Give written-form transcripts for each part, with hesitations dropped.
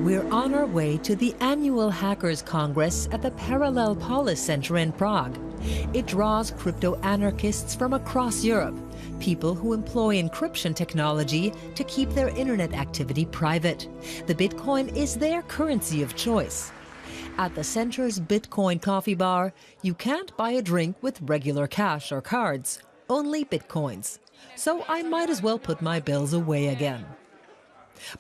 We're on our way to the annual Hackers Congress at the Parallel Polis Center in Prague. It draws crypto-anarchists from across Europe, people who employ encryption technology to keep their internet activity private. The Bitcoin is their currency of choice. At the center's Bitcoin coffee bar, you can't buy a drink with regular cash or cards, only Bitcoins. So I might as well put my bills away again.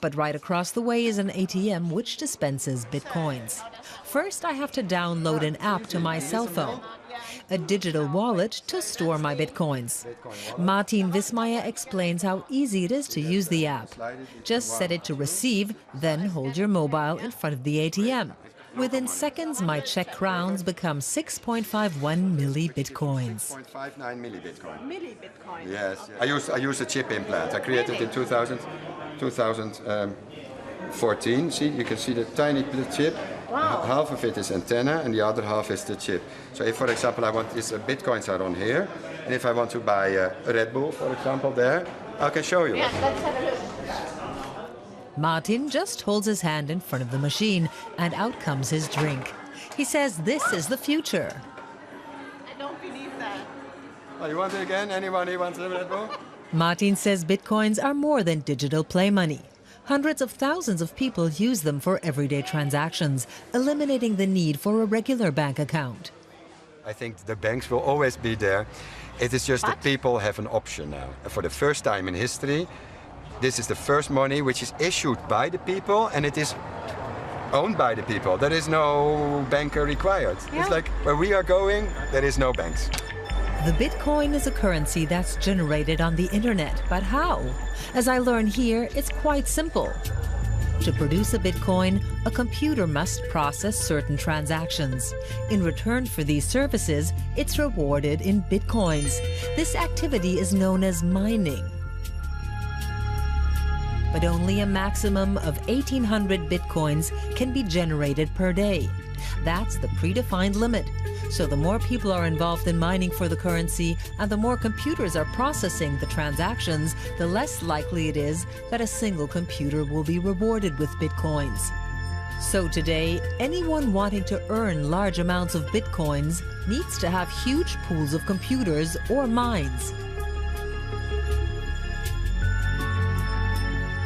But right across the way is an ATM which dispenses Bitcoins. First, I have to download an app to my cell phone, a digital wallet to store my Bitcoins. Martin Wismeier explains how easy it is to use the app. Just set it to receive, then hold your mobile in front of the ATM. Within seconds, my Czech crowns become 6.51 milli-Bitcoins. 6.59 milli-Bitcoin. Milli-Bitcoin? Yes. I use a chip implant. I created in 2014. See, you can see the tiny little chip. Wow. Half of it is antenna and the other half is the chip. So if, for example, I want these Bitcoins are on here, and if I want to buy a Red Bull, for example, there, I can show you. Yeah, let's have a look. Martin just holds his hand in front of the machine, and out comes his drink. He says this is the future. I don't believe that. Oh, you want it again? Anyone who wants a Red Bull? Martin says Bitcoins are more than digital play money. Hundreds of thousands of people use them for everyday transactions, eliminating the need for a regular bank account. I think the banks will always be there. It is just that people have an option now. For the first time in history, this is the first money which is issued by the people and it is owned by the people. There is no banker required. Yeah. It's like where we are going, there is no banks. The Bitcoin is a currency that's generated on the internet, but how? As I learn here, it's quite simple. To produce a Bitcoin, a computer must process certain transactions. In return for these services, it's rewarded in Bitcoins. This activity is known as mining. But only a maximum of 1,800 Bitcoins can be generated per day. That's the predefined limit. So the more people are involved in mining for the currency and the more computers are processing the transactions, the less likely it is that a single computer will be rewarded with Bitcoins. So today, anyone wanting to earn large amounts of Bitcoins needs to have huge pools of computers or mines.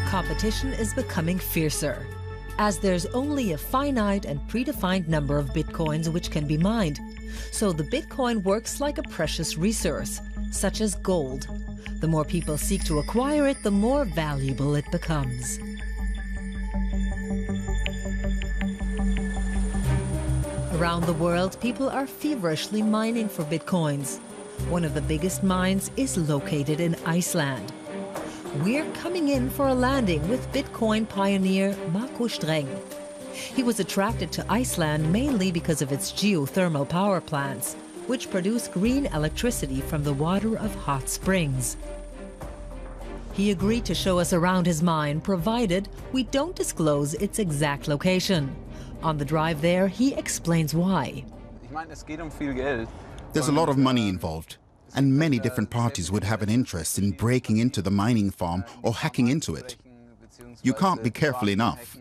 Competition is becoming fiercer, as there's only a finite and predefined number of Bitcoins which can be mined. So the Bitcoin works like a precious resource, such as gold. The more people seek to acquire it, the more valuable it becomes. Around the world, people are feverishly mining for Bitcoins. One of the biggest mines is located in Iceland. We're coming in for a landing with Bitcoin pioneer Markus Streng. He was attracted to Iceland mainly because of its geothermal power plants, which produce green electricity from the water of hot springs. He agreed to show us around his mine, provided we don't disclose its exact location. On the drive there, he explains why. There's a lot of money involved, and many different parties would have an interest in breaking into the mining farm or hacking into it. You can't be careful enough.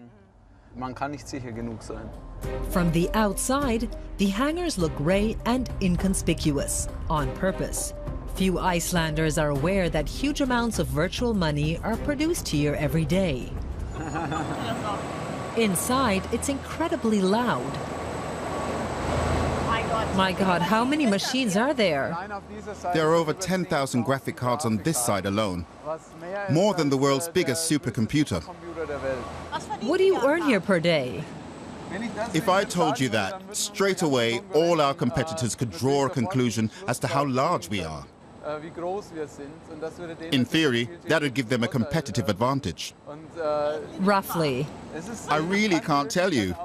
From the outside, the hangars look grey and inconspicuous, on purpose. Few Icelanders are aware that huge amounts of virtual money are produced here every day. Inside, it's incredibly loud. My God, how many machines are there? There are over 10,000 graphic cards on this side alone, more than the world's biggest supercomputer. What do you earn here per day? If I told you that, straight away all our competitors could draw a conclusion as to how large we are. In theory, that would give them a competitive advantage. Roughly. I really can't tell you.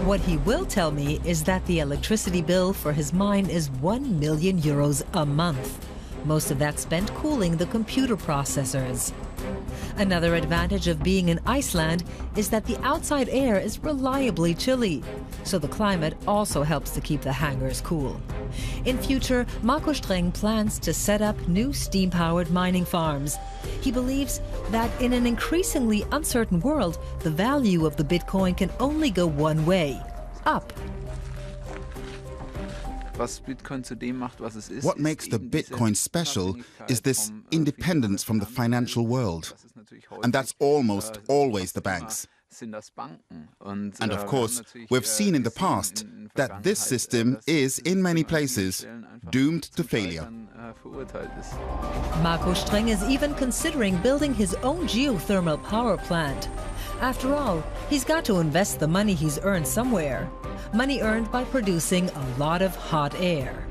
What he will tell me is that the electricity bill for his mine is €1 million a month. Most of that spent cooling the computer processors. Another advantage of being in Iceland is that the outside air is reliably chilly, so the climate also helps to keep the hangars cool. In future, Marco Streng plans to set up new steam-powered mining farms. He believes that in an increasingly uncertain world, the value of the Bitcoin can only go one way, up. What makes the Bitcoin special is this independence from the financial world. And that's almost always the banks. And of course, we've seen in the past that this system is, in many places, doomed to failure. Marco Streng is even considering building his own geothermal power plant. After all, he's got to invest the money he's earned somewhere. Money earned by producing a lot of hot air.